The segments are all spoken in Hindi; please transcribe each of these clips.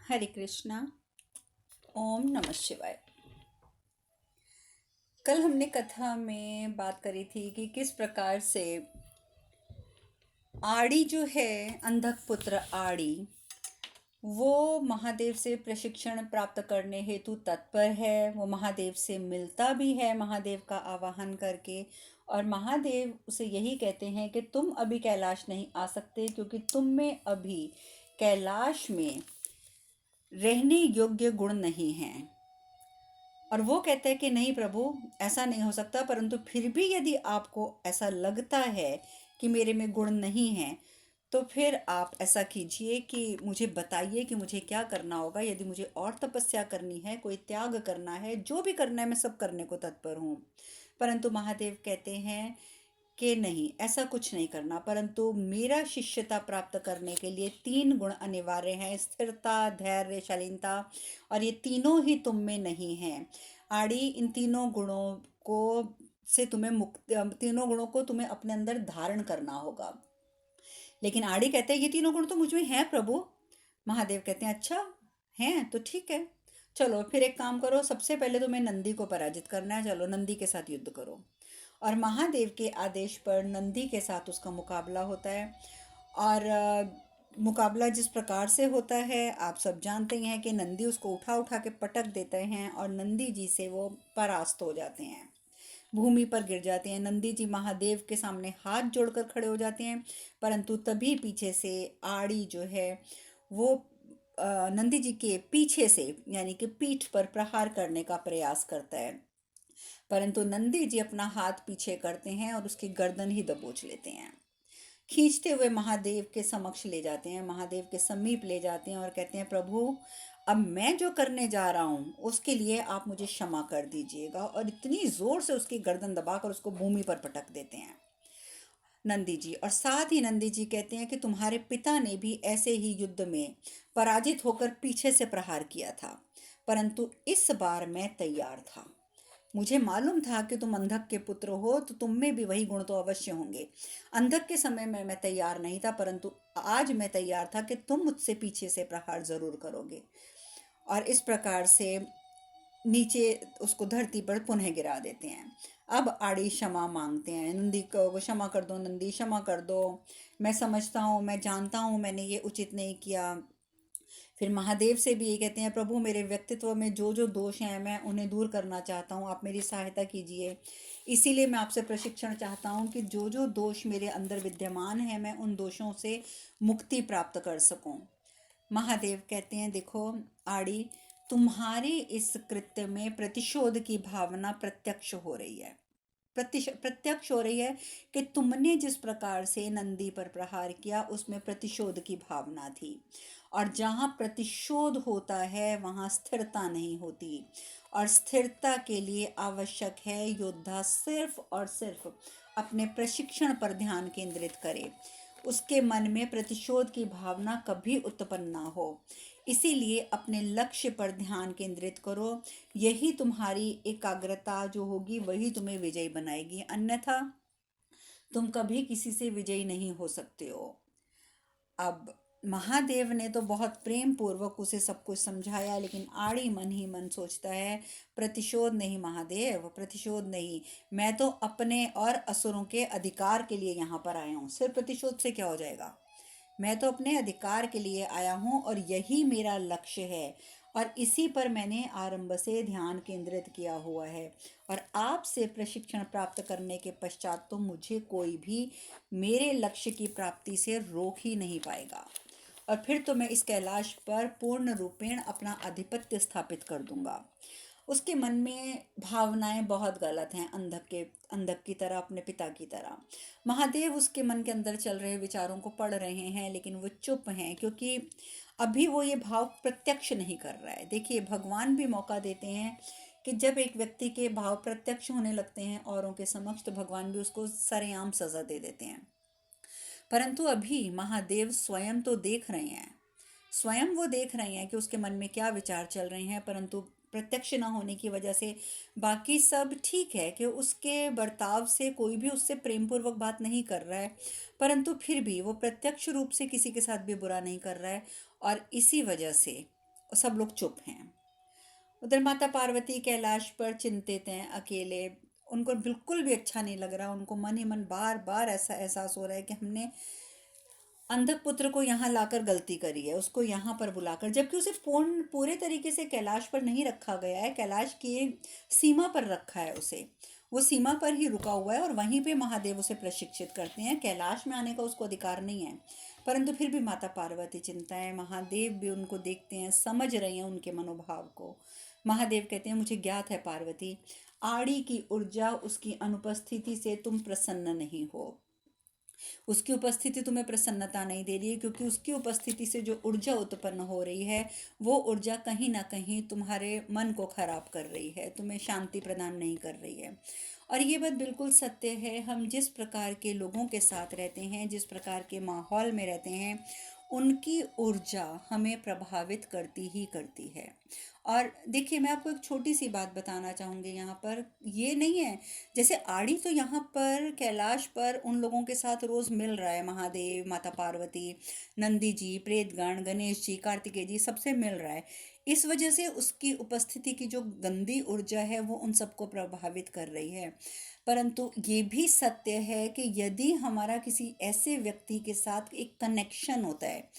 हरे कृष्णा। ओम नमः शिवाय। कल हमने कथा में बात करी थी कि किस प्रकार से आड़ी जो है, अंधक पुत्र आड़ी, वो महादेव से प्रशिक्षण प्राप्त करने हेतु तत्पर है। वो महादेव से मिलता भी है, महादेव का आवाहन करके। और महादेव उसे यही कहते हैं कि तुम अभी कैलाश नहीं आ सकते, क्योंकि तुम में अभी कैलाश में रहने योग्य गुण नहीं हैं। और वो कहते हैं कि नहीं प्रभु, ऐसा नहीं हो सकता, परंतु फिर भी यदि आपको ऐसा लगता है कि मेरे में गुण नहीं है, तो फिर आप ऐसा कीजिए कि मुझे बताइए कि मुझे क्या करना होगा। यदि मुझे और तपस्या करनी है, कोई त्याग करना है, जो भी करना है, मैं सब करने को तत्पर हूँ। परंतु महादेव कहते हैं कि नहीं, ऐसा कुछ नहीं करना। परंतु मेरा शिष्यता प्राप्त करने के लिए 3 गुण अनिवार्य हैं: स्थिरता, धैर्य, शालीनता। और ये तीनों ही तुम में नहीं हैं आड़ी। इन तीनों गुणों को से तुम्हें मुक्त, तीनों गुणों को तुम्हें अपने अंदर धारण करना होगा। लेकिन आड़ी कहते हैं ये तीनों गुण तो मुझ में हैं प्रभु। महादेव कहते हैं अच्छा हैं तो ठीक है, चलो फिर एक काम करो, सबसे पहले तुम्हें नंदी को पराजित करना है, चलो नंदी के साथ युद्ध करो। और महादेव के आदेश पर नंदी के साथ उसका मुकाबला होता है। और मुकाबला जिस प्रकार से होता है आप सब जानते ही हैं कि नंदी उसको उठा उठा के पटक देते हैं और नंदी जी से वो परास्त हो जाते हैं, भूमि पर गिर जाते हैं। नंदी जी महादेव के सामने हाथ जोड़कर खड़े हो जाते हैं। परंतु तभी पीछे से आड़ी जो है वो नंदी जी के पीछे से, यानी कि पीठ पर प्रहार करने का प्रयास करता है। परंतु नंदी जी अपना हाथ पीछे करते हैं और उसकी गर्दन ही दबोच लेते हैं। खींचते हुए महादेव के समक्ष ले जाते हैं, महादेव के समीप ले जाते हैं और कहते हैं प्रभु, अब मैं जो करने जा रहा हूँ उसके लिए आप मुझे क्षमा कर दीजिएगा। और इतनी जोर से उसकी गर्दन दबाकर उसको भूमि पर पटक देते हैं नंदी जी। और साथ ही नंदी जी कहते हैं कि तुम्हारे पिता ने भी ऐसे ही युद्ध में पराजित होकर पीछे से प्रहार किया था, परंतु इस बार मैं तैयार था। मुझे मालूम था कि तुम अंधक के पुत्र हो, तो तुम में भी वही गुण तो अवश्य होंगे। अंधक के समय में मैं तैयार नहीं था, परंतु आज मैं तैयार था कि तुम मुझसे पीछे से प्रहार जरूर करोगे। और इस प्रकार से नीचे उसको धरती पर पुनः गिरा देते हैं। अब आड़ी क्षमा मांगते हैं, नंदी को क्षमा कर दो, नंदी क्षमा कर दो, मैं समझता हूँ, मैं जानता हूँ मैंने ये उचित नहीं किया। फिर महादेव से भी ये कहते हैं प्रभु, मेरे व्यक्तित्व में जो जो दोष हैं मैं उन्हें दूर करना चाहता हूँ, आप मेरी सहायता कीजिए। इसीलिए मैं आपसे प्रशिक्षण चाहता हूँ कि जो जो दोष मेरे अंदर विद्यमान है मैं उन दोषों से मुक्ति प्राप्त कर सकूँ। महादेव कहते हैं देखो आड़ी, तुम्हारे इस कृत्य में प्रतिशोध की भावना प्रत्यक्ष हो रही है, प्रत्यक्ष हो रही है कि तुमने जिस प्रकार से नंदी पर प्रहार किया उसमें प्रतिशोध की भावना थी। और जहाँ प्रतिशोध होता है वहाँ स्थिरता नहीं होती। और स्थिरता के लिए आवश्यक है योद्धा सिर्फ और सिर्फ अपने प्रशिक्षण पर ध्यान केंद्रित करे, उसके मन में प्रतिशोध की भावना कभी उत्पन्न ना हो। इसीलिए अपने लक्ष्य पर ध्यान केंद्रित करो, यही तुम्हारी एकाग्रता जो होगी वही तुम्हें विजयी बनाएगी, अन्यथा तुम कभी किसी से विजयी नहीं हो सकते हो। अब महादेव ने तो बहुत प्रेम पूर्वक उसे सब कुछ समझाया, लेकिन आड़ी मन ही मन सोचता है प्रतिशोध नहीं महादेव, प्रतिशोध नहीं, मैं तो अपने और असुरों के अधिकार के लिए यहाँ पर आया हूँ, सिर्फ प्रतिशोध से क्या हो जाएगा। मैं तो अपने अधिकार के लिए आया हूँ और यही मेरा लक्ष्य है, और इसी पर मैंने आरंभ से ध्यान केंद्रित किया हुआ है। और आपसे प्रशिक्षण प्राप्त करने के पश्चात तो मुझे कोई भी मेरे लक्ष्य की प्राप्ति से रोक ही नहीं पाएगा, और फिर तो मैं इस कैलाश पर पूर्ण रूपेण अपना आधिपत्य स्थापित कर दूंगा। उसके मन में भावनाएं बहुत गलत हैं, अंधक की तरह, अपने पिता की तरह। महादेव उसके मन के अंदर चल रहे विचारों को पढ़ रहे हैं, लेकिन वो चुप हैं, क्योंकि अभी वो ये भाव प्रत्यक्ष नहीं कर रहा है। देखिए भगवान भी मौका देते हैं कि जब एक व्यक्ति के भाव प्रत्यक्ष होने लगते हैं औरों के समक्ष, तो भगवान भी उसको सरेआम सजा दे देते हैं। परंतु अभी महादेव स्वयं तो देख रहे हैं, स्वयं वो देख रहे हैं कि उसके मन में क्या विचार चल रहे हैं, परंतु प्रत्यक्ष ना होने की वजह से बाकी सब ठीक है कि उसके बर्ताव से कोई भी उससे प्रेम पूर्वक बात नहीं कर रहा है, परंतु फिर भी वो प्रत्यक्ष रूप से किसी के साथ भी बुरा नहीं कर रहा है। और इसी वजह से सब लोग चुप हैं। उधर माता पार्वती कैलाश पर चिंतित हैं, अकेले। उनको बिल्कुल भी अच्छा नहीं लग रहा। उनको मन ही मन बार बार ऐसा एहसास हो रहा है कि हमने अंधक पुत्र को यहाँ लाकर गलती करी है, उसको यहाँ पर बुलाकर, जबकि उसे पूरे तरीके से कैलाश पर नहीं रखा गया है, कैलाश की सीमा पर रखा है उसे। वो सीमा पर ही रुका हुआ है और वहीं पे महादेव उसे प्रशिक्षित करते हैं। कैलाश में आने का उसको अधिकार नहीं है। परंतु फिर भी माता पार्वती चिंता है, महादेव भी उनको देखते हैं, समझ रहे हैं उनके मनोभाव को। महादेव कहते हैं, मुझे ज्ञात है पार्वती, आड़ी की ऊर्जा, उसकी अनुपस्थिति से तुम प्रसन्न नहीं हो। उसकी उपस्थिति तुम्हें प्रसन्नता नहीं दे रही है, क्योंकि उसकी उपस्थिति से जो ऊर्जा उत्पन्न हो रही है वो ऊर्जा कहीं ना कहीं तुम्हारे मन को खराब कर रही है, तुम्हें शांति प्रदान नहीं कर रही है। और ये बात बिल्कुल सत्य है। हम जिस प्रकार के लोगों के साथ रहते हैं, जिस प्रकार के माहौल में रहते हैं, उनकी ऊर्जा हमें प्रभावित करती ही करती है। और देखिए, मैं आपको एक छोटी सी बात बताना चाहूँगी यहाँ पर। ये नहीं है, जैसे आड़ी तो यहाँ पर कैलाश पर उन लोगों के साथ रोज़ मिल रहा है, महादेव, माता पार्वती, नंदी जी, प्रेतगण, गणेश जी, कार्तिकेय जी, सबसे मिल रहा है। इस वजह से उसकी उपस्थिति की जो गंदी ऊर्जा है वो उन सबको प्रभावित कर रही है। परंतु ये भी सत्य है कि यदि हमारा किसी ऐसे व्यक्ति के साथ एक कनेक्शन होता है,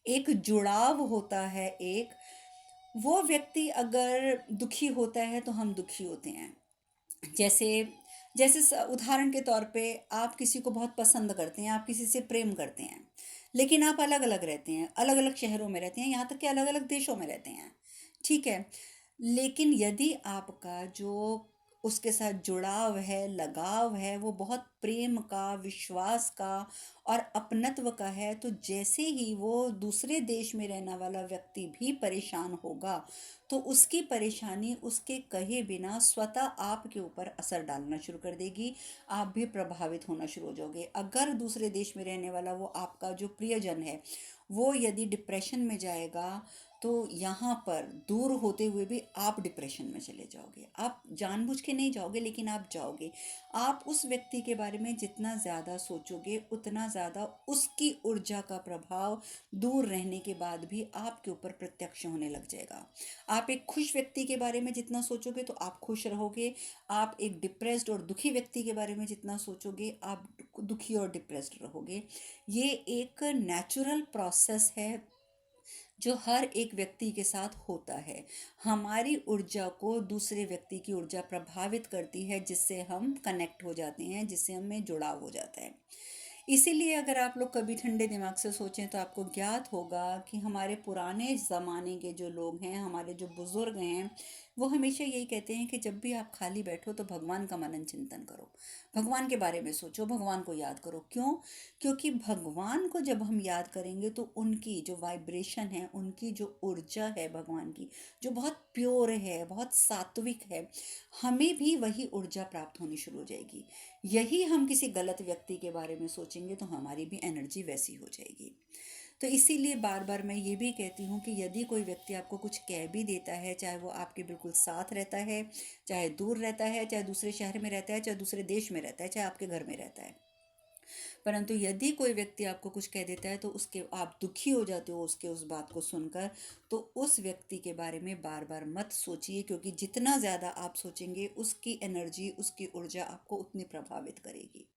एक जुड़ाव होता है, एक, वो व्यक्ति अगर दुखी होता है तो हम दुखी होते हैं। जैसे जैसे उदाहरण के तौर पे, आप किसी को बहुत पसंद करते हैं, आप किसी से प्रेम करते हैं, लेकिन आप अलग अलग रहते हैं, अलग अलग शहरों में रहते हैं, यहाँ तक कि अलग अलग देशों में रहते हैं। ठीक है। लेकिन यदि आपका जो उसके साथ जुड़ाव है, लगाव है, वो बहुत प्रेम का, विश्वास का और अपनत्व का है, तो जैसे ही वो दूसरे देश में रहने वाला व्यक्ति भी परेशान होगा, तो उसकी परेशानी उसके कहे बिना स्वतः आपके ऊपर असर डालना शुरू कर देगी। आप भी प्रभावित होना शुरू हो जाओगे। अगर दूसरे देश में रहने वाला वो आपका जो प्रियजन है, वो यदि डिप्रेशन में जाएगा, तो यहाँ पर दूर होते हुए भी आप डिप्रेशन में चले जाओगे। आप जानबूझ के नहीं जाओगे, लेकिन आप जाओगे। आप उस व्यक्ति के बारे में जितना ज़्यादा सोचोगे, उतना ज़्यादा उसकी ऊर्जा का प्रभाव दूर रहने के बाद भी आपके ऊपर प्रत्यक्ष होने लग जाएगा। आप एक खुश व्यक्ति के बारे में जितना सोचोगे तो आप खुश रहोगे। आप एक डिप्रेस्ड और दुखी व्यक्ति के बारे में जितना सोचोगे, आप दुखी और डिप्रेस्ड रहोगे। ये एक नेचुरल प्रोसेस है जो हर एक व्यक्ति के साथ होता है। हमारी ऊर्जा को दूसरे व्यक्ति की ऊर्जा प्रभावित करती है, जिससे हम कनेक्ट हो जाते हैं, जिससे हमें जुड़ाव हो जाता है। इसीलिए अगर आप लोग कभी ठंडे दिमाग से सोचें तो आपको ज्ञात होगा कि हमारे पुराने ज़माने के जो लोग हैं, हमारे जो बुज़ुर्ग हैं, वो हमेशा यही कहते हैं कि जब भी आप खाली बैठो तो भगवान का मनन चिंतन करो, भगवान के बारे में सोचो, भगवान को याद करो। क्यों? क्योंकि भगवान को जब हम याद करेंगे तो उनकी जो वाइब्रेशन है, उनकी जो ऊर्जा है भगवान की, जो बहुत प्योर है, बहुत सात्विक है, हमें भी वही ऊर्जा प्राप्त होनी शुरू हो जाएगी। यही हम किसी गलत व्यक्ति के बारे में सोचेंगे तो हमारी भी एनर्जी वैसी हो जाएगी। तो इसीलिए बार बार मैं ये भी कहती हूँ कि यदि कोई व्यक्ति आपको कुछ कह भी देता है, चाहे वो आपके बिल्कुल साथ रहता है, चाहे दूर रहता है, चाहे दूसरे शहर में रहता है, चाहे दूसरे देश में रहता है, चाहे आपके घर में रहता है, परंतु यदि कोई व्यक्ति आपको कुछ कह देता है तो उसके आप दुखी हो जाते हो उसके उस बात को सुनकर, तो उस व्यक्ति के बारे में बार बार मत सोचिए, क्योंकि जितना ज़्यादा आप सोचेंगे उसकी एनर्जी, उसकी ऊर्जा आपको उतनी प्रभावित करेगी।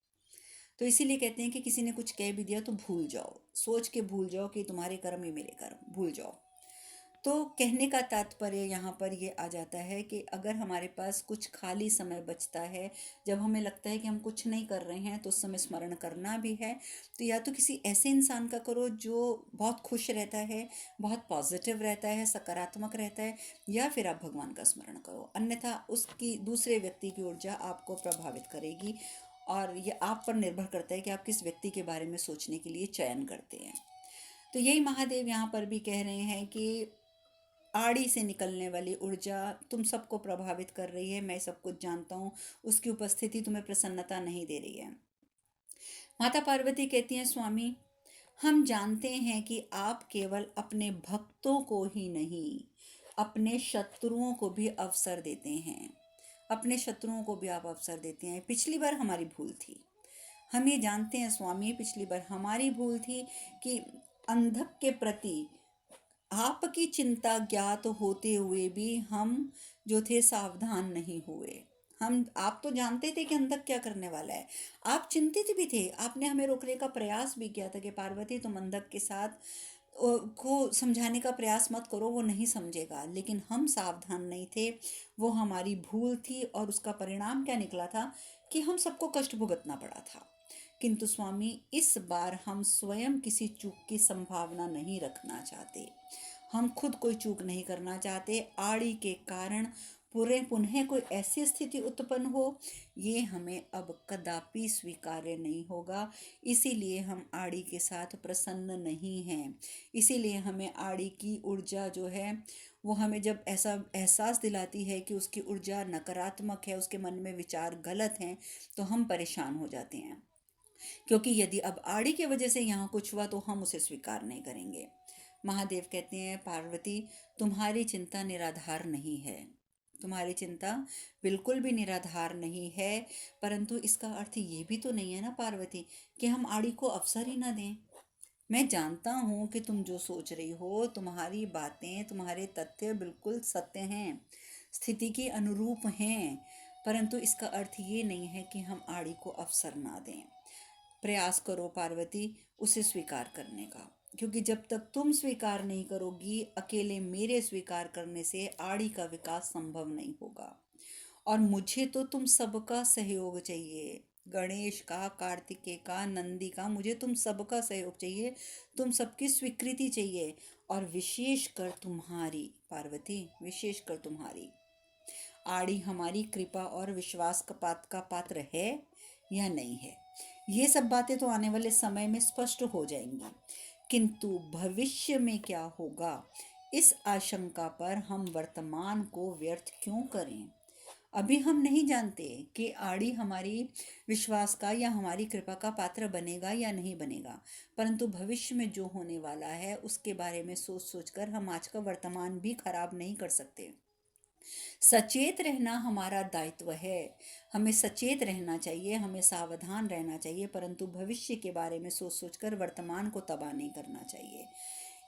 तो इसीलिए कहते हैं कि किसी ने कुछ कह भी दिया तो भूल जाओ, सोच के भूल जाओ कि तुम्हारे कर्म ही मेरे कर्म, भूल जाओ। तो कहने का तात्पर्य यहाँ पर ये आ जाता है कि अगर हमारे पास कुछ खाली समय बचता है, जब हमें लगता है कि हम कुछ नहीं कर रहे हैं, तो उस समय स्मरण करना भी है, तो या तो किसी ऐसे इंसान का करो जो बहुत खुश रहता है, बहुत पॉजिटिव रहता है, सकारात्मक रहता है, या फिर आप भगवान का स्मरण करो। अन्यथा उसकी, दूसरे व्यक्ति की ऊर्जा आपको प्रभावित करेगी। और ये आप पर निर्भर करता है कि आप किस व्यक्ति के बारे में सोचने के लिए चयन करते हैं। तो यही महादेव यहाँ पर भी कह रहे हैं कि आड़ी से निकलने वाली ऊर्जा तुम सबको प्रभावित कर रही है, मैं सब कुछ जानता हूँ, उसकी उपस्थिति तुम्हें प्रसन्नता नहीं दे रही है। माता पार्वती कहती हैं, स्वामी, हम जानते हैं कि आप केवल अपने भक्तों को ही नहीं, अपने शत्रुओं को भी अवसर देते हैं, अपने शत्रुओं को भी आप अवसर देते हैं। पिछली बार हमारी भूल थी, हम ये जानते हैं स्वामी, पिछली बार हमारी भूल थी कि अंधक के प्रति आपकी चिंता ज्ञात होते हुए भी हम जो थे सावधान नहीं हुए। आप तो जानते थे कि अंधक क्या करने वाला है, आप चिंतित भी थे, आपने हमें रोकने का प्रयास भी किया था कि पार्वती तुम अंधक के साथ को समझाने का प्रयास मत करो, वो नहीं समझेगा, लेकिन हम सावधान नहीं थे। वो हमारी भूल थी और उसका परिणाम क्या निकला था कि हम सबको कष्ट भुगतना पड़ा था। किंतु स्वामी, इस बार हम स्वयं किसी चूक की संभावना नहीं रखना चाहते। हम खुद कोई चूक नहीं करना चाहते। आड़ी के कारण पूरे पुनः कोई ऐसी स्थिति उत्पन्न हो, ये हमें अब कदापि स्वीकार्य नहीं होगा। इसीलिए हम आड़ी के साथ प्रसन्न नहीं हैं। इसीलिए हमें आड़ी की ऊर्जा जो है वो हमें जब ऐसा एहसास दिलाती है कि उसकी ऊर्जा नकारात्मक है, उसके मन में विचार गलत हैं, तो हम परेशान हो जाते हैं। क्योंकि यदि अब आड़ी की वजह से यहाँ कुछ हुआ तो हम उसे स्वीकार नहीं करेंगे। महादेव कहते हैं, पार्वती तुम्हारी चिंता निराधार नहीं है, तुम्हारी चिंता बिल्कुल भी निराधार नहीं है। परंतु इसका अर्थ ये भी तो नहीं है ना पार्वती कि हम आड़ी को अवसर ही ना दें। मैं जानता हूँ कि तुम जो सोच रही हो, तुम्हारी बातें, तुम्हारे तथ्य बिल्कुल सत्य हैं, स्थिति के अनुरूप हैं, परंतु इसका अर्थ ये नहीं है कि हम आड़ी को अवसर ना दें। प्रयास करो पार्वती उसे स्वीकार करने का, क्योंकि जब तक तुम स्वीकार नहीं करोगी, अकेले मेरे स्वीकार करने से आड़ी का विकास संभव नहीं होगा। और मुझे तो तुम सबका सहयोग चाहिए, गणेश का, कार्तिकेय का, नंदी का, मुझे तुम सबका सहयोग चाहिए, तुम सबकी स्वीकृति चाहिए, और विशेषकर तुम्हारी पार्वती, विशेषकर तुम्हारी। आड़ी हमारी कृपा और विश्वास का पात्र है या नहीं है, ये सब बातें तो आने वाले समय में स्पष्ट हो जाएंगी। किंतु भविष्य में क्या होगा, इस आशंका पर हम वर्तमान को व्यर्थ क्यों करें। अभी हम नहीं जानते कि आड़ी हमारी विश्वास का या हमारी कृपा का पात्र बनेगा या नहीं बनेगा, परंतु भविष्य में जो होने वाला है उसके बारे में सोच सोचकर हम आज का वर्तमान भी खराब नहीं कर सकते। सचेत रहना हमारा दायित्व है, हमें सचेत रहना चाहिए, हमें सावधान रहना चाहिए, परंतु भविष्य के बारे में सोच सोचकर वर्तमान को तबाह नहीं करना चाहिए।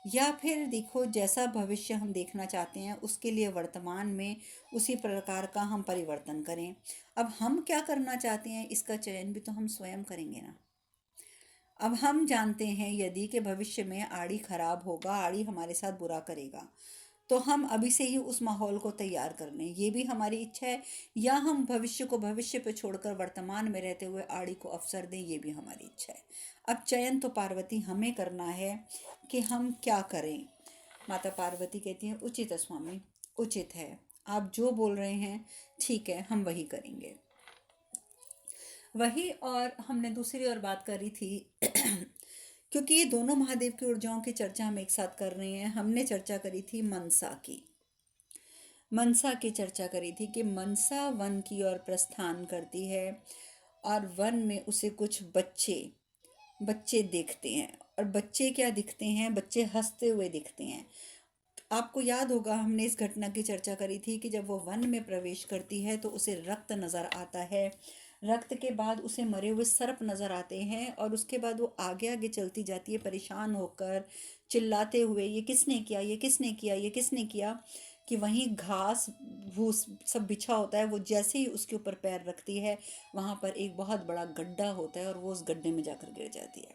या फिर देखो, जैसा भविष्य हम देखना चाहते हैं उसके लिए वर्तमान में उसी प्रकार का हम परिवर्तन करें। अब हम क्या करना चाहते हैं इसका चयन भी तो हम स्वयं करेंगे ना। अब हम जानते हैं यदि कि भविष्य में आड़ी खराब होगा, आड़ी हमारे साथ बुरा करेगा, तो हम अभी से ही उस माहौल को तैयार कर लें, ये भी हमारी इच्छा है। या हम भविष्य को भविष्य पे छोड़कर वर्तमान में रहते हुए आड़ी को अवसर दें, ये भी हमारी इच्छा है। अब चयन तो पार्वती हमें करना है कि हम क्या करें। माता पार्वती कहती हैं, उचित है स्वामी, उचित है, आप जो बोल रहे हैं ठीक है, हम वही करेंगे। वही, और हमने दूसरी और बात करी थी क्योंकि ये दोनों महादेव की ऊर्जाओं की चर्चा हम एक साथ कर रहे हैं, हमने चर्चा करी थी मनसा की। मनसा की चर्चा करी थी कि मनसा वन की ओर प्रस्थान करती है और वन में उसे कुछ बच्चे बच्चे देखते हैं। और बच्चे क्या दिखते हैं, बच्चे हंसते हुए दिखते हैं। आपको याद होगा हमने इस घटना की चर्चा करी थी कि जब वो वन में प्रवेश करती है तो उसे रक्त नज़र आता है, रक्त के बाद उसे मरे हुए सर्प नज़र आते हैं, और उसके बाद वो आगे आगे चलती जाती है परेशान होकर, चिल्लाते हुए, ये किसने किया, ये किसने किया, ये किसने किया। कि वहीं घास भूस सब बिछा होता है, वो जैसे ही उसके ऊपर पैर रखती है वहाँ पर एक बहुत बड़ा गड्ढा होता है और वो उस गड्ढे में जाकर गिर जाती है।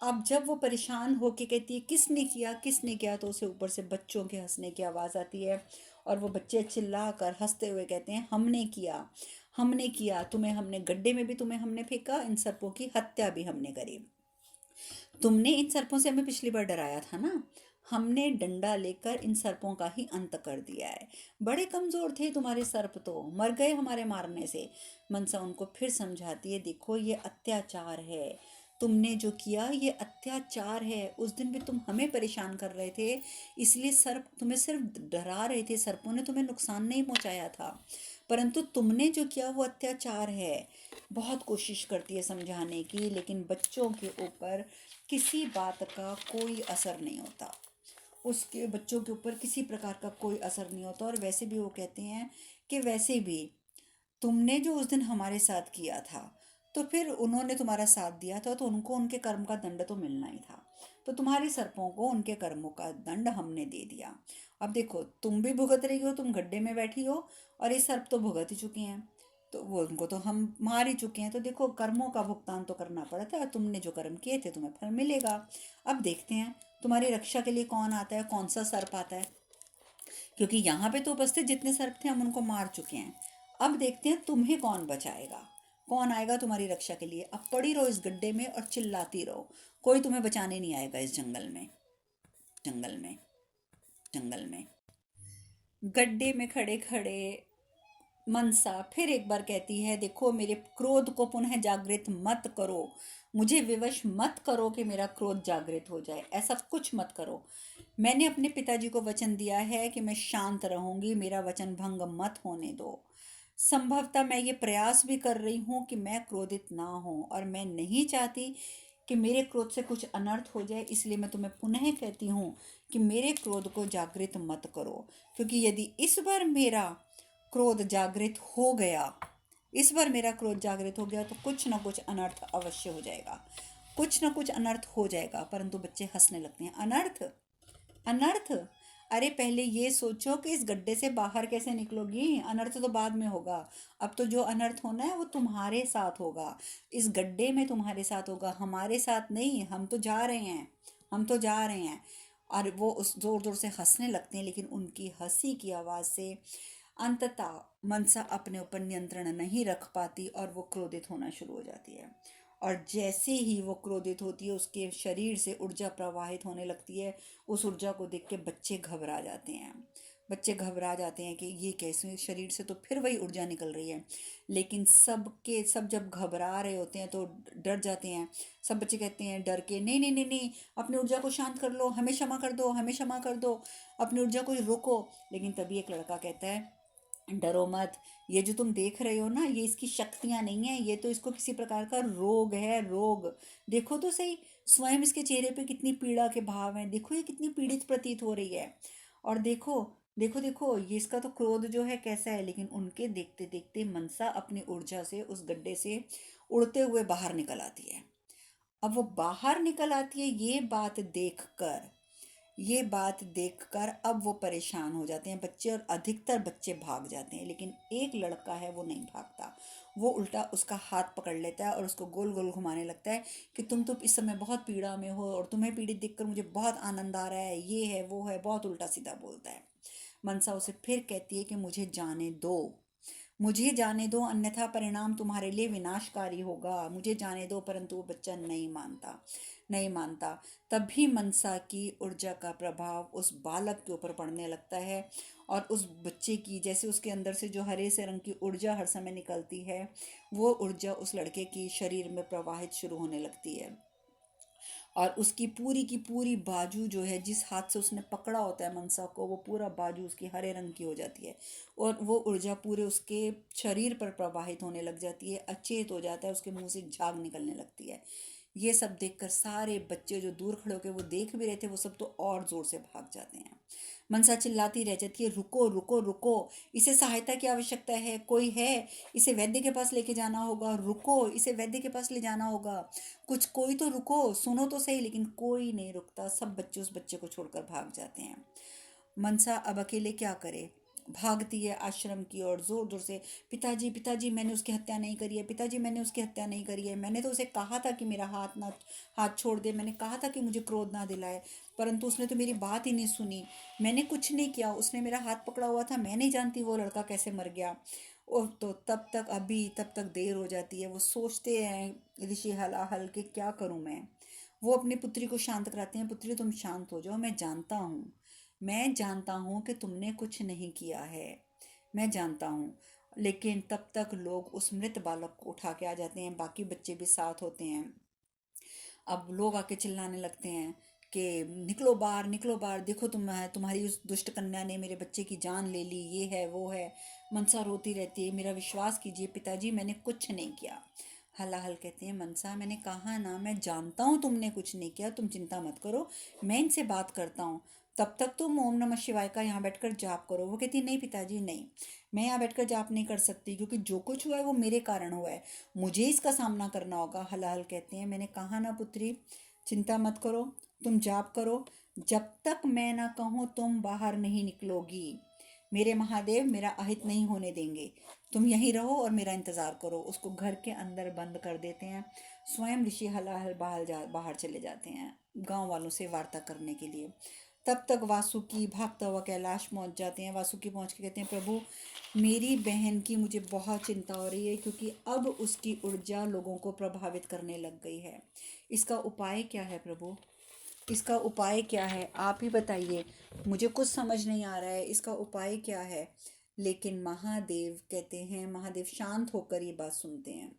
अब जब वो परेशान होके कहती है किसने किया, किसने किया, तो उसे ऊपर से बच्चों के हंसने की आवाज़ आती है, और वो बच्चे चिल्ला कर हंसते हुए कहते हैं, हमने किया, हमने किया, तुम्हें हमने गड्ढे में भी तुम्हें हमने फेंका, इन सर्पों की हत्या भी हमने करी। तुमने इन सर्पों से हमें पिछली बार डराया था ना, हमने डंडा लेकर इन सर्पों का ही अंत कर दिया है। बड़े कमजोर थे तुम्हारे सर्प, तो मर गए हमारे मारने से। मनसा उनको फिर समझाती है, देखो ये अत्याचार है, तुमने जो किया ये अत्याचार है। उस दिन भी तुम हमें परेशान कर रहे थे, इसलिए सर्प तुम्हें सिर्फ डरा रहे थे, सर्पों ने तुम्हें नुकसान नहीं पहुंचाया था, परंतु तुमने जो किया वो अत्याचार है। बहुत कोशिश करती है समझाने की, लेकिन बच्चों के ऊपर किसी बात का कोई असर नहीं होता, उसके बच्चों के ऊपर किसी प्रकार का कोई असर नहीं होता। और वैसे भी वो कहते हैं कि वैसे भी तुमने जो उस दिन हमारे साथ किया था, तो फिर उन्होंने तुम्हारा साथ दिया था, तो उनको उनके कर्म का दंड तो मिलना ही था। तो तुम्हारे सर्पों को उनके कर्मों का दंड हमने दे दिया। अब देखो, तुम भी भुगत रही हो, तुम गड्ढे में बैठी हो, और ये सर्प तो भुगत ही चुके हैं, तो वो उनको तो हम मार ही चुके हैं। तो देखो, कर्मों का भुगतान तो करना पड़ता है, तुमने जो कर्म किए थे तुम्हें फल मिलेगा। अब देखते हैं तुम्हारी रक्षा के लिए कौन आता है, कौन सा सर्प आता है, क्योंकि यहाँ पे तो उपस्थित जितने सर्प थे हम उनको मार चुके हैं। अब देखते हैं तुम्हें कौन बचाएगा, कौन आएगा तुम्हारी रक्षा के लिए। अब पड़ी रहो इस गड्ढे में और चिल्लाती रहो, कोई तुम्हें बचाने नहीं आएगा इस जंगल में, जंगल में, जंगल में। गड्ढे में खड़े खड़े मनसा फिर एक बार कहती है, देखो मेरे क्रोध को पुनः जागृत मत करो, मुझे विवश मत करो कि मेरा क्रोध जागृत हो जाए, ऐसा कुछ मत करो। मैंने अपने पिताजी को वचन दिया है कि मैं शांत रहूंगी, मेरा वचन भंग मत होने दो। संभवतः मैं ये प्रयास भी कर रही हूँ कि मैं क्रोधित ना हूँ, और मैं नहीं चाहती कि मेरे क्रोध से कुछ अनर्थ हो जाए, इसलिए मैं तुम्हें पुनः कहती हूँ कि मेरे क्रोध को जागृत मत करो, क्योंकि यदि इस बार मेरा क्रोध जागृत हो गया, इस बार मेरा क्रोध जागृत हो गया, तो कुछ ना कुछ अनर्थ अवश्य हो जाएगा, कुछ ना कुछ अनर्थ हो जाएगा। परंतु बच्चे हंसने लगते हैं। अनर्थ, अनर्थ, अरे पहले ये सोचो कि इस गड्ढे से बाहर कैसे निकलोगी, अनर्थ तो बाद में होगा। अब तो जो अनर्थ होना है वो तुम्हारे साथ होगा, इस गड्ढे में तुम्हारे साथ होगा, हमारे साथ नहीं। हम तो जा रहे हैं, हम तो जा रहे हैं। और वो उस जोर जोर से हंसने लगते हैं, लेकिन उनकी हंसी की आवाज़ से अंततः मनसा अपने ऊपर नियंत्रण नहीं रख पाती और वो क्रोधित होना शुरू हो जाती है। और जैसे ही वो क्रोधित होती है, उसके शरीर से ऊर्जा प्रवाहित होने लगती है। उस ऊर्जा को देख के बच्चे घबरा जाते हैं, बच्चे घबरा जाते हैं कि ये कैसे, शरीर से तो फिर वही ऊर्जा निकल रही है। लेकिन सब के सब जब घबरा रहे होते हैं तो डर जाते हैं। सब बच्चे कहते हैं डर के, नहीं नहीं नहीं नहीं, अपनी ऊर्जा को शांत कर लो, हमें क्षमा कर दो, हमें क्षमा कर दो, अपनी ऊर्जा को रोको। लेकिन तभी एक लड़का कहता है, डरो मत, ये जो तुम देख रहे हो ना, ये इसकी शक्तियां नहीं है, ये तो इसको किसी प्रकार का रोग है, रोग। देखो तो सही, स्वयं इसके चेहरे पे कितनी पीड़ा के भाव हैं, देखो ये कितनी पीड़ित प्रतीत हो रही है। और देखो, देखो देखो, ये इसका तो क्रोध जो है कैसा है। लेकिन उनके देखते देखते मनसा अपनी ऊर्जा से उस गड्ढे से उड़ते हुए बाहर निकल आती है। अब वो बाहर निकल आती है, ये बात देखकर अब वो परेशान हो जाते हैं बच्चे, और अधिकतर बच्चे भाग जाते हैं। लेकिन एक लड़का है, वो नहीं भागता, वो उल्टा उसका हाथ पकड़ लेता है और उसको गोल गोल घुमाने लगता है कि तुम तो इस समय बहुत पीड़ा में हो, और तुम्हें पीड़ित देखकर मुझे बहुत आनंद आ रहा है, ये है वो है, बहुत उल्टा सीधा बोलता है। मनसा उसे फिर कहती है कि मुझे जाने दो, मुझे जाने दो, अन्यथा परिणाम तुम्हारे लिए विनाशकारी होगा, मुझे जाने दो। परंतु वो बच्चा नहीं मानता, नहीं मानता। तभी मनसा की ऊर्जा का प्रभाव उस बालक के ऊपर पड़ने लगता है, और उस बच्चे की, जैसे उसके अंदर से जो हरे से रंग की ऊर्जा हर समय निकलती है, वो ऊर्जा उस लड़के की शरीर में प्रवाहित शुरू होने लगती है। और उसकी पूरी बाजू जो है, जिस हाथ से उसने पकड़ा होता है मनसा को, वो पूरा बाजू उसकी हरे रंग की हो जाती है, और वो ऊर्जा पूरे उसके शरीर पर प्रवाहित होने लग जाती है, अचेत हो जाता है, उसके मुंह से झाग निकलने लगती है। ये सब देखकर सारे बच्चे जो दूर खड़े होकर वो देख भी रहे थे, वो सब तो और जोर से भाग जाते हैं। मनसा चिल्लाती रह जाती है, रुको रुको रुको, इसे सहायता की आवश्यकता है, कोई है, इसे वैद्य के पास लेके जाना होगा, रुको, इसे वैद्य के पास ले जाना होगा, कुछ कोई तो रुको, सुनो तो सही। लेकिन कोई नहीं रुकता, सब बच्चे उस बच्चे को छोड़कर भाग जाते हैं। मनसा अब अकेले क्या करे, भागती है आश्रम की ओर जोर जोर से, पिताजी पिताजी, मैंने उसकी हत्या नहीं करी है, पिताजी मैंने उसकी हत्या नहीं करी है, मैंने तो उसे कहा था कि मेरा हाथ छोड़ दे, मैंने कहा था कि मुझे क्रोध ना दिलाए, परंतु उसने तो मेरी बात ही नहीं सुनी, मैंने कुछ नहीं किया, उसने मेरा हाथ पकड़ा हुआ था, मैं नहीं जानती वो लड़का कैसे मर गया। और तो तब तक देर हो जाती है। वो सोचते हैं ऋषि हलाहल कि क्या करूं मैं। वो अपनी पुत्री को शांत कराते हैं, पुत्री तुम शांत हो जाओ, मैं जानता हूँ, मैं जानता हूँ कि तुमने कुछ नहीं किया है, मैं जानता हूँ। लेकिन तब तक लोग उस मृत बालक को उठा के आ जाते हैं, बाकी बच्चे भी साथ होते हैं। अब लोग आके चिल्लाने लगते हैं कि निकलो बाहर, निकलो बाहर, देखो तुम्हारी उस दुष्ट कन्या ने मेरे बच्चे की जान ले ली, ये है वो है। मनसा रोती रहती है, मेरा विश्वास कीजिए पिताजी, मैंने कुछ नहीं किया। हलाहल कहते हैं, मनसा मैंने कहा ना, मैं जानता हूँ तुमने कुछ नहीं किया, तुम चिंता मत करो, मैं इनसे बात करता हूँ। तब तक तुम ओम नमः शिवाय का यहाँ बैठकर जाप करो। वो कहती नहीं पिताजी नहीं, मैं यहाँ बैठकर जाप नहीं कर सकती, क्योंकि जो कुछ हुआ है वो मेरे कारण हुआ है, मुझे इसका सामना करना होगा। हलाहल कहते हैं मैंने कहा ना पुत्री, चिंता मत करो, तुम जाप करो, जब तक मैं ना कहूँ तुम बाहर नहीं निकलोगी। मेरे महादेव मेरा अहित नहीं होने देंगे, तुम यहीं रहो और मेरा इंतज़ार करो। उसको घर के अंदर बंद कर देते हैं। स्वयं ऋषि हलाहल बाहर चले जाते हैं गांव वालों से वार्ता करने के लिए। तब तक वासुकी भागता हुआ कैलाश पहुंच जाते हैं। वासुकी पहुंच के कहते हैं प्रभु, मेरी बहन की मुझे बहुत चिंता हो रही है, क्योंकि अब उसकी ऊर्जा लोगों को प्रभावित करने लग गई है। इसका उपाय क्या है प्रभु, इसका उपाय क्या है, आप ही बताइए, मुझे कुछ समझ नहीं आ रहा है, इसका उपाय क्या है। लेकिन महादेव कहते हैं, महादेव शांत होकर ये बात सुनते हैं।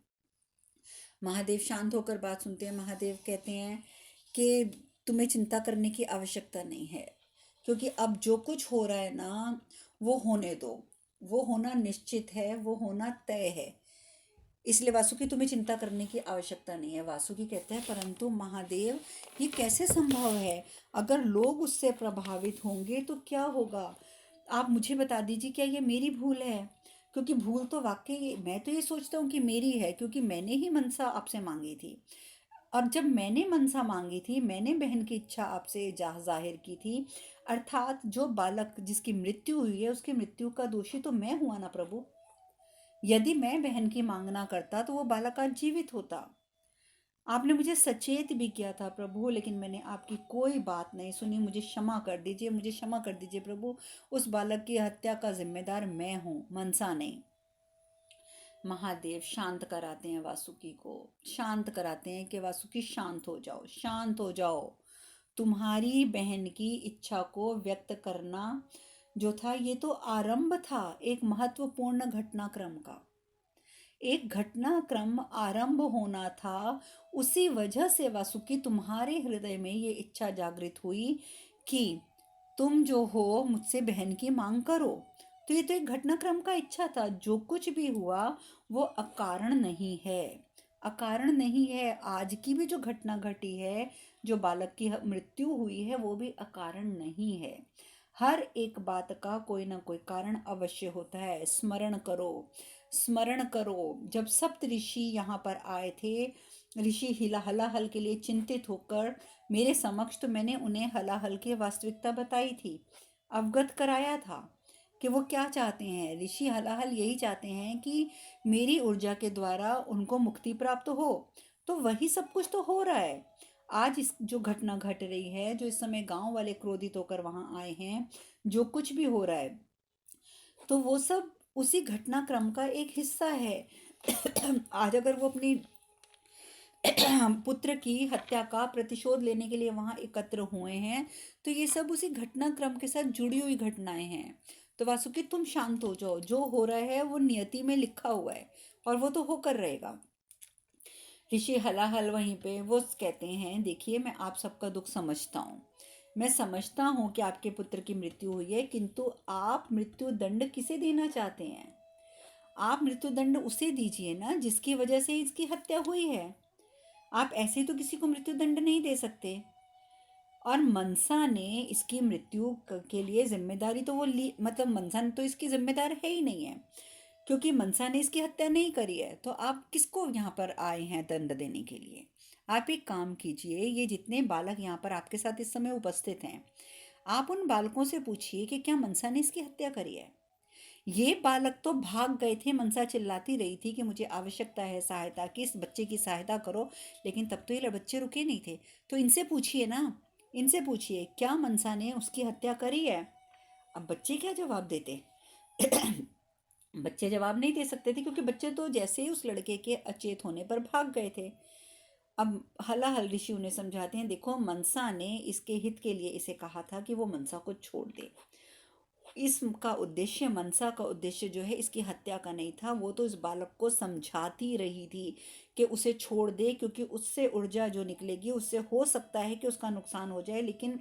महादेव शांत होकर बात सुनते हैं। महादेव कहते हैं कि तुम्हें चिंता करने की आवश्यकता नहीं है, क्योंकि अब जो कुछ हो रहा है ना वो होने दो, वो होना निश्चित है, वो होना तय है। इसलिए वासुकी तुम्हें चिंता करने की आवश्यकता नहीं है। वासुकी कहते हैं परंतु महादेव ये कैसे संभव है, अगर लोग उससे प्रभावित होंगे तो क्या होगा, आप मुझे बता दीजिए, क्या ये मेरी भूल है। क्योंकि भूल तो वाकई मैं तो ये सोचता हूँ कि मेरी है, क्योंकि मैंने ही मनसा आपसे मांगी थी, और जब मैंने मनसा मांगी थी, मैंने बहन की इच्छा आपसे जाहिर की थी, अर्थात जो बालक जिसकी मृत्यु हुई है उसकी मृत्यु का दोषी तो मैं हुआ ना प्रभु। यदि मैं बहन की मांग ना करता तो वो बालक आज जीवित होता। आपने मुझे सचेत भी किया था प्रभु, लेकिन मैंने आपकी कोई बात नहीं सुनी। मुझे क्षमा कर दीजिए, मुझे क्षमा कर दीजिए प्रभु। उस बालक की हत्या का जिम्मेदार मैं हूँ, मनसा नहीं। महादेव शांत कराते हैं वासुकी को, शांत कराते हैं कि वासुकी शांत हो जाओ, शांत हो जाओ। तुम्हारी बहन की इच्छा को व्यक्त करना जो था ये तो आरंभ था एक महत्वपूर्ण घटनाक्रम का। एक घटनाक्रम आरंभ होना था, उसी वजह से वासुकी तुम्हारे हृदय में ये इच्छा जागृत हुई कि तुम जो हो मुझसे बहन की मांग करो। तो ये तो एक घटनाक्रम का इच्छा था। जो कुछ भी हुआ वो अकारण नहीं है, अकारण नहीं है। आज की भी जो घटना घटी है, जो बालक की मृत्यु हुई है, वो भी अकारण नहीं है। हर एक बात का कोई ना कोई कारण अवश्य होता है। स्मरण करो, स्मरण करो, जब सप्त ऋषि यहाँ पर आए थे, ऋषि हलाहल के लिए चिंतित होकर मेरे समक्ष, तो मैंने उन्हें हलाहल की वास्तविकता बताई थी, अवगत कराया था कि वो क्या चाहते हैं। ऋषि हलाहल यही चाहते हैं कि मेरी ऊर्जा के द्वारा उनको मुक्ति प्राप्त हो। तो वही सब कुछ तो हो रहा है। आज इस जो घटना घट रही है, जो इस समय गांव वाले क्रोधित होकर वहां आए हैं, जो कुछ भी हो रहा है, तो वो सब उसी घटनाक्रम का एक हिस्सा है। आज अगर वो अपनी पुत्र की हत्या का प्रतिशोध लेने के लिए वहां एकत्र हुए हैं, तो ये सब उसी घटनाक्रम के साथ जुड़ी हुई घटनाएं हैं। तो वासुकी तुम शांत हो जाओ, जो हो रहा है वो नियति में लिखा हुआ है और वो तो होकर रहेगा। ऋषि हलाहल वहीं पे वो कहते हैं देखिए, मैं आप सबका दुख समझता हूँ, मैं समझता हूँ कि आपके पुत्र की मृत्यु हुई है, किंतु आप मृत्यु दंड किसे देना चाहते हैं। आप मृत्यु दंड उसे दीजिए ना जिसकी वजह से इसकी हत्या हुई है। आप ऐसे तो किसी को मृत्यु दंड नहीं दे सकते। और मनसा ने इसकी मृत्यु के लिए जिम्मेदारी तो वो ली, मतलब मनसा ने तो इसकी जिम्मेदार है ही नहीं है, क्योंकि मनसा ने इसकी हत्या नहीं करी है। तो आप किसको यहाँ पर आए हैं दंड देने के लिए। आप एक काम कीजिए, ये जितने बालक यहाँ पर आपके साथ इस समय उपस्थित हैं, आप उन बालकों से पूछिए कि क्या मनसा ने इसकी हत्या करी है। ये बालक तो भाग गए थे, मनसा चिल्लाती रही थी कि मुझे आवश्यकता है सहायता की, इस बच्चे की सहायता करो, लेकिन तब तो ये बच्चे रुके नहीं थे। तो इनसे पूछिए ना, इनसे पूछिए क्या मनसा ने उसकी हत्या करी है। अब बच्चे क्या जवाब देते। बच्चे जवाब नहीं दे सकते थे, क्योंकि बच्चे तो जैसे ही उस लड़के के अचेत होने पर भाग गए थे। अब हलाहल ऋषि उन्हें समझाते हैं, देखो मनसा ने इसके हित के लिए इसे कहा था कि वो मनसा को छोड़ दे। इसका उद्देश्य, मनसा का उद्देश्य जो है इसकी हत्या का नहीं था। वो तो इस बालक को समझाती रही थी कि उसे छोड़ दे, क्योंकि उससे ऊर्जा जो निकलेगी उससे हो सकता है कि उसका नुकसान हो जाए। लेकिन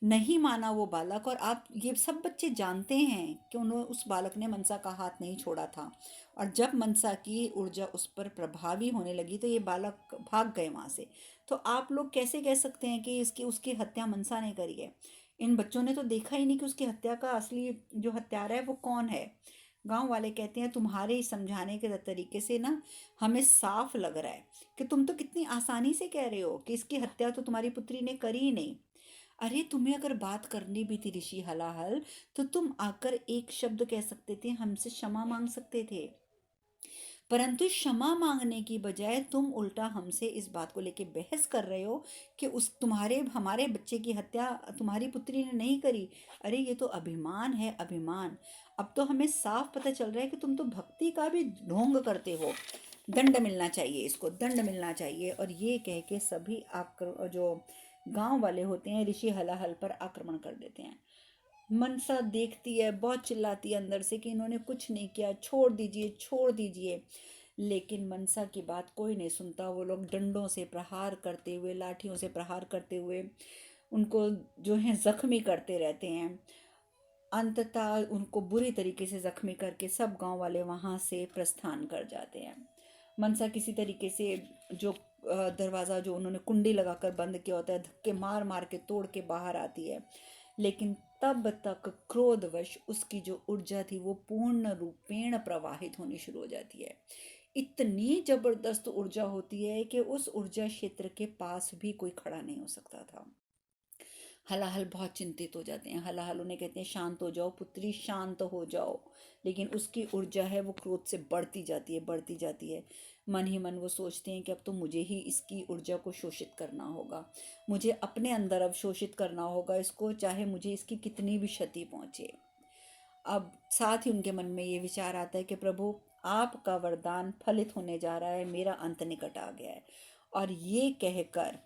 नहीं माना वो बालक। और आप ये सब बच्चे जानते हैं कि उन्होंने, उस बालक ने मनसा का हाथ नहीं छोड़ा था। और जब मनसा की ऊर्जा उस पर प्रभावी होने लगी तो ये बालक भाग गए वहाँ से। तो आप लोग कैसे कह सकते हैं कि इसकी उसकी हत्या मनसा ने करी है। इन बच्चों ने तो देखा ही नहीं कि उसकी हत्या का असली जो हत्यारा है वो कौन है। गांव वाले कहते हैं तुम्हारे इस समझाने के तरीके से ना हमें साफ लग रहा है कि तुम तो कितनी आसानी से कह रहे हो कि इसकी हत्या तो तुम्हारी पुत्री ने करी ही नहीं। अरे तुम्हें अगर बात करनी भी थी ऋषि हलाहल, तो तुम आकर एक शब्द कह सकते थे, हमसे क्षमा मांग सकते थे। परंतु क्षमा मांगने की बजाय तुम उल्टा हमसे इस बात को लेके बहस कर रहे हो कि उस तुम्हारे हमारे बच्चे की हत्या तुम्हारी पुत्री ने नहीं करी। अरे ये तो अभिमान है, अभिमान। अब तो हमें साफ पता चल रहा है कि तुम तो भक्ति का भी ढोंग करते हो। दंड मिलना चाहिए, इसको दंड मिलना चाहिए। और ये कह के सभी जो गांव वाले होते हैं ऋषि हलाहल पर आक्रमण कर देते हैं। मनसा देखती है, बहुत चिल्लाती है अंदर से कि इन्होंने कुछ नहीं किया, छोड़ दीजिए, छोड़ दीजिए। लेकिन मनसा की बात कोई नहीं सुनता। वो लोग डंडों से प्रहार करते हुए, लाठियों से प्रहार करते हुए उनको जो है जख्मी करते रहते हैं। अंततः उनको बुरी तरीके से जख्मी करके सब गांव वाले वहां से प्रस्थान कर जाते हैं। मनसा किसी तरीके से जो दरवाज़ा जो उन्होंने कुंडी लगाकर बंद किया होता है, धक्के मार मार के तोड़ के बाहर आती है। लेकिन तब तक क्रोधवश उसकी जो ऊर्जा थी वो पूर्ण रूपेण प्रवाहित होनी शुरू हो जाती है। इतनी जबरदस्त ऊर्जा होती है कि उस ऊर्जा क्षेत्र के पास भी कोई खड़ा नहीं हो सकता था। हलाहल बहुत चिंतित हो जाते हैं। हलाहल उन्हें कहते हैं शांत हो जाओ पुत्री, शांत हो जाओ। लेकिन उसकी ऊर्जा है वो क्रोध से बढ़ती जाती है, बढ़ती जाती है। मन ही मन वो सोचते हैं कि अब तो मुझे ही इसकी ऊर्जा को शोषित करना होगा, मुझे अपने अंदर अब शोषित करना होगा इसको, चाहे मुझे इसकी कितनी भी क्षति पहुंचे। अब साथ ही उनके मन में ये विचार आता है कि प्रभु आपका वरदान फलित होने जा रहा है, मेरा अंत निकट आ गया है। और ये कहकर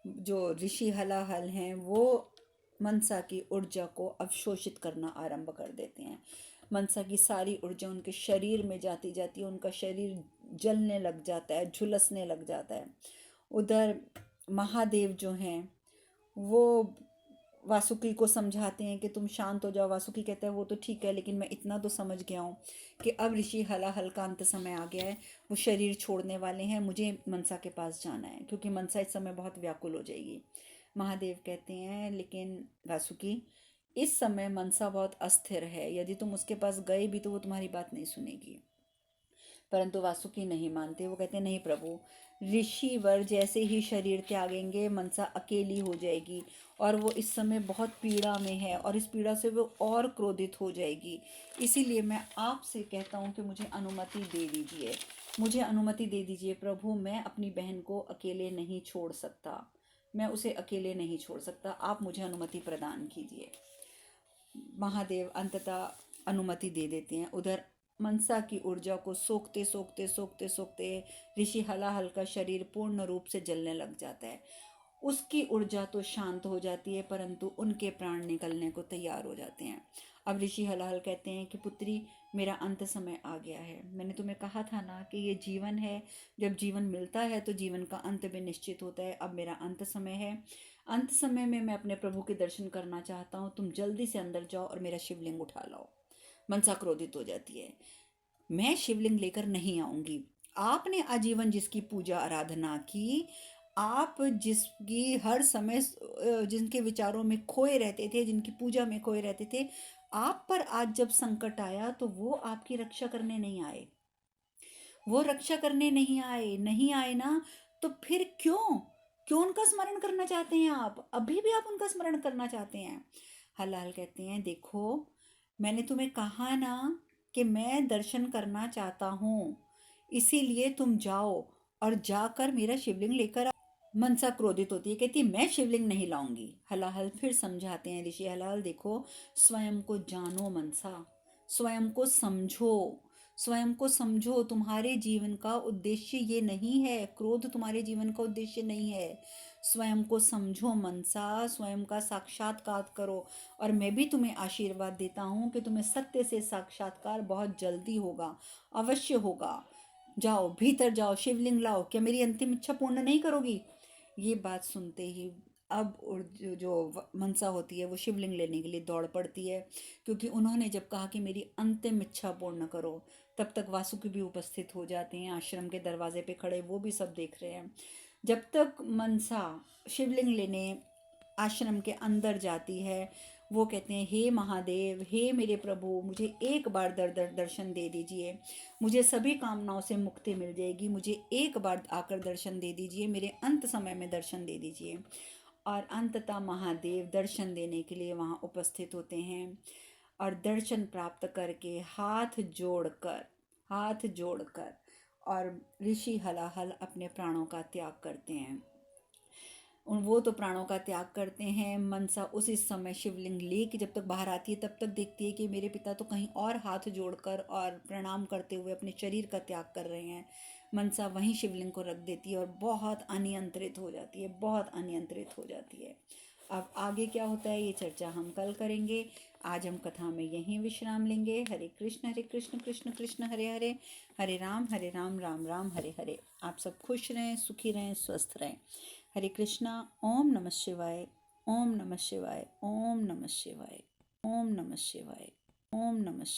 जो ऋषि हलाहल हैं वो मनसा की ऊर्जा को अवशोषित करना आरंभ कर देते हैं। मनसा की सारी ऊर्जा उनके शरीर में जाती जाती है, उनका शरीर जलने लग जाता है, झुलसने लग जाता है। उधर महादेव जो हैं वो वासुकी को समझाते हैं कि तुम शांत हो जाओ। वासुकी कहता है वो तो ठीक है, लेकिन मैं इतना तो समझ गया हूँ कि अब ऋषि हलाहल का अंत समय आ गया है, वो शरीर छोड़ने वाले हैं, मुझे मनसा के पास जाना है क्योंकि मनसा इस समय बहुत व्याकुल हो जाएगी। महादेव कहते हैं लेकिन वासुकी इस समय मनसा बहुत अस्थिर है, यदि तुम उसके पास गए भी तो वो तुम्हारी बात नहीं सुनेगी। परंतु वासुकी नहीं मानते। वो कहते हैं नहीं प्रभु, ऋषिवर जैसे ही शरीर त्यागेंगे मनसा अकेली हो जाएगी और वो इस समय बहुत पीड़ा में है और इस पीड़ा से वो और क्रोधित हो जाएगी। इसीलिए मैं आपसे कहता हूँ कि मुझे अनुमति दे दीजिए, मुझे अनुमति दे दीजिए प्रभु। मैं अपनी बहन को अकेले नहीं छोड़ सकता, मैं उसे अकेले नहीं छोड़ सकता, आप मुझे अनुमति प्रदान कीजिए। महादेव अंततः अनुमति दे देते हैं। उधर मनसा की ऊर्जा को सोखते सोखते सोखते सोखते ऋषि हलाहल का शरीर पूर्ण रूप से जलने लग जाता है। उसकी ऊर्जा तो शांत हो जाती है परंतु उनके प्राण निकलने को तैयार हो जाते हैं। अब ऋषि हलाहल कहते हैं कि पुत्री मेरा अंत समय आ गया है। मैंने तुम्हें कहा था ना कि ये जीवन है, जब जीवन मिलता है तो जीवन का अंत भी निश्चित होता है। अब मेरा अंत समय है, अंत समय में मैं अपने प्रभु के दर्शन करना चाहता हूँ। तुम जल्दी से अंदर जाओ और मेरा शिवलिंग उठा लाओ। मनसा क्रोधित हो जाती है, मैं शिवलिंग लेकर नहीं आऊंगी। आपने आजीवन जिसकी पूजा आराधना की, आप जिसकी हर समय जिनके विचारों में खोए रहते थे, जिनकी पूजा में खोए रहते थे, आप पर आज जब संकट आया तो वो आपकी रक्षा करने नहीं आए। वो रक्षा करने नहीं आए, नहीं आए ना, तो फिर क्यों क्यों उनका स्मरण करना चाहते हैं आप? अभी भी आप उनका स्मरण करना चाहते हैं। हलाल कहते हैं देखो, मैंने तुम्हें कहा ना कि मैं दर्शन करना चाहता हूँ, इसीलिए तुम जाओ और जाकर मेरा शिवलिंग लेकर आओ। मनसा क्रोधित होती है, कहती है मैं शिवलिंग नहीं लाऊंगी। हलाहल फिर समझाते हैं ऋषि हलाल देखो, स्वयं को जानो मनसा, स्वयं को समझो, स्वयं को समझो। तुम्हारे जीवन का उद्देश्य ये नहीं है, क्रोध तुम्हारे जीवन का उद्देश्य नहीं है। स्वयं को समझो मनसा, स्वयं का साक्षात्कार करो। और मैं भी तुम्हें आशीर्वाद देता हूँ कि तुम्हें सत्य से साक्षात्कार बहुत जल्दी होगा, अवश्य होगा। जाओ भीतर जाओ, शिवलिंग लाओ। क्या मेरी अंतिम इच्छा पूर्ण नहीं करोगी? ये बात सुनते ही अब जो मनसा होती है वो शिवलिंग लेने के लिए दौड़ पड़ती है, क्योंकि उन्होंने जब कहा कि मेरी अंतिम इच्छा पूर्ण करो, तब तक वासुकी भी उपस्थित हो जाते हैं आश्रम के दरवाजे पे खड़े, वो भी सब देख रहे हैं। जब तक मनसा शिवलिंग लेने आश्रम के अंदर जाती है, वो कहते हैं हे महादेव, हे मेरे प्रभु, मुझे एक बार दर्शन दे दीजिए, मुझे सभी कामनाओं से मुक्ति मिल जाएगी, मुझे एक बार आकर दर्शन दे दीजिए, मेरे अंत समय में दर्शन दे दीजिए। और अंततः महादेव दर्शन देने के लिए वहाँ उपस्थित होते हैं और दर्शन प्राप्त करके हाथ जोड़कर और ऋषि हलाहल अपने प्राणों का त्याग करते हैं। वो तो प्राणों का त्याग करते हैं। मनसा उसी समय शिवलिंग लेके जब तक बाहर आती है तब तक देखती है कि मेरे पिता तो कहीं और हाथ जोड़कर और प्रणाम करते हुए अपने शरीर का त्याग कर रहे हैं। मनसा वहीं शिवलिंग को रख देती है और बहुत अनियंत्रित हो जाती है, बहुत अनियंत्रित हो जाती है। अब आगे क्या होता है ये चर्चा हम कल करेंगे। आज हम कथा में यहीं विश्राम लेंगे। हरे कृष्ण कृष्ण कृष्ण हरे हरे, हरे राम राम राम हरे हरे। आप सब खुश रहें, सुखी रहें, स्वस्थ रहें। हरे कृष्णा। ओम नमः शिवाय, ओम नमः शिवाय, ओम नमः शिवाय, ओम नमः शिवाय, ओम नमः शिवाय।